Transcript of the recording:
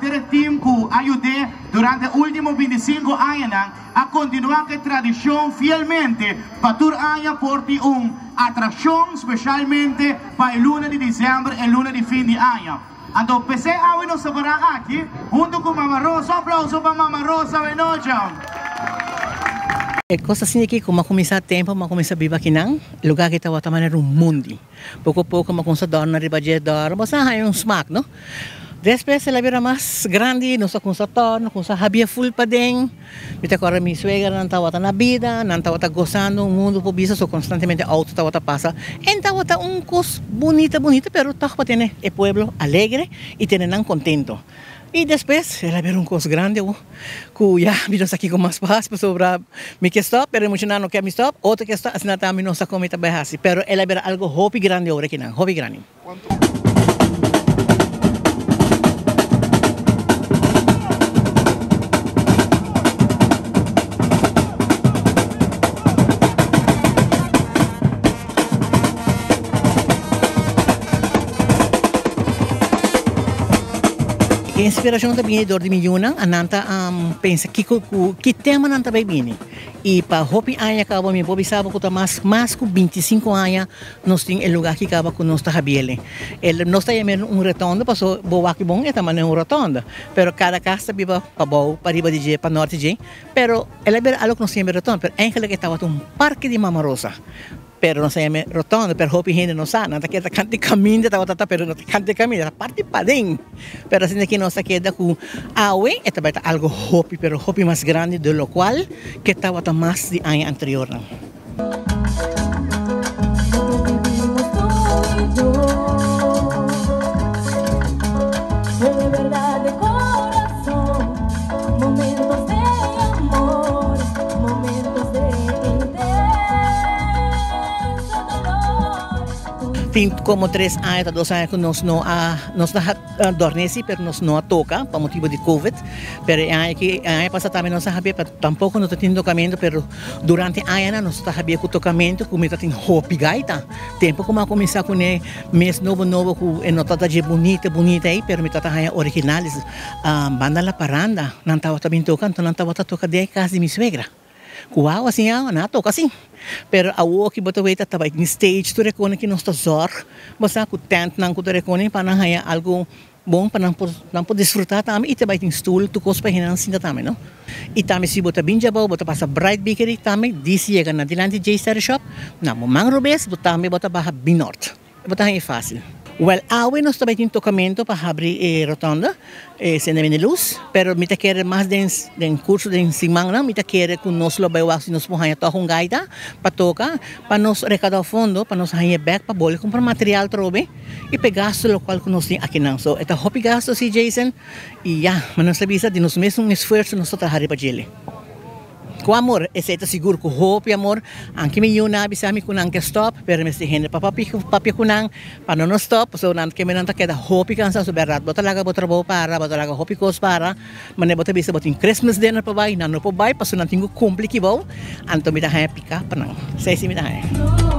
entire team que ayudé durante los últimos 25 años a continuar con tradición fielmente para todo año por una atracción especialmente para el lunes de diciembre, el lunes de fin de año. Entonces, PC hoy nos separan aquí junto con Mama Rosa. Un aplauso para Mama Rosa, buenas noches. Cosa assim que como começar tempo, mas começar a viver aqui não, lugar que estava também era mundo. Pouco a pouco, mas começar a dormir na ribadia, mas aí smack, não? Depois ela vira mais grande, não só começar a tornar, começar a habia full para dentro. Me agora minha suegra não estava na vida, não estava gostando do mundo por bisa, só constantemente auto estava passa. Então estava coisa bonita, pero estava para ter o pueblo alegre e ter não contento. E depois, ela viu coisa grande, que já vimos aqui com mais paz, sobre me que stop, pero muito não quer me stop, outro que está, assim, também não está com muita berrasi, pero ela viu algo hobby grande agora aqui não, hobby grande. A inspiração também é de milhões, a nanta pensa que tema nanta vai vir. E para hopi anos acaba me bobi sabe que mais que 25 anos nós tem o lugar que acaba com nós tabiele. Ele nós tem retorno, passou boa que bom é também rotonda, pero cada casa viva para bom, para riba de para norte de, pero ela é algo que nós temos retorno, pero ainda que estava um parque de Mama Rosa. Pero não sei rotonda, pero hopi gente não sabe, não tem que caminho, pero não tem que caminho, a parte para dentro. Pero assim que nós queda com aue, é também algo hopi, pero hopi mais grande do lo qual que estava mais de ano anterior. Tem como 3 anos, 2 anos que nós não adormece, mas nós não toca, por motivo de Covid. Mas ano passado também nós sabia, tampouco não tem tocamento, mas durante a ano nós sabia que o tocamento, como tem hopi gaita, tempo como começar com o mês novo, que não está de bonita aí, mas está aí originais, banda La Paranda, não estava também tocando, não estava tocando de casa de minha suegra. Uau, assim, não toca assim. Pero a que botou aí estava em stage, tu recone que nós está zor, mas a tent não tu recone para não haya algo bom para não poder desfrutar também e também tem stool tu cos para hinan sinta também, não? E também se botar binjabau, botar passa Bright Bakery também, disse chega na dilante J-Star Shop, na Mangrobes, botar também botar barra Binort, botar aí fácil. Well, hoy nós também temos tocamento para abrir rotonda, sem a luz, pero me quer mais den curso de semana, me quer que nós lo vai se nós podemos tocar um gaita para tocar, para nós arrecadar fundo, para nós ir back para bolsa comprar material trobe e pegar o local que nós temos aqui não. So, esta hobby gasto si Jason e já, mas nós sabemos de nós mesmo esforço nós trabalhar para ele. Com amor, esse é seguro com hope amor, anche me yuna bisami kunang ke stop, pero me sihin papi kunang para não stop, so nan que me nanta queda hope kansa so berat, bota laga botrabaho para, bota laga hope kos para, mane bota bisa botin Christmas dinner pa bai, nano pa bai, paso nan tingo kumpli kibaw, anto mi da haya pika panang, say si mi da haya.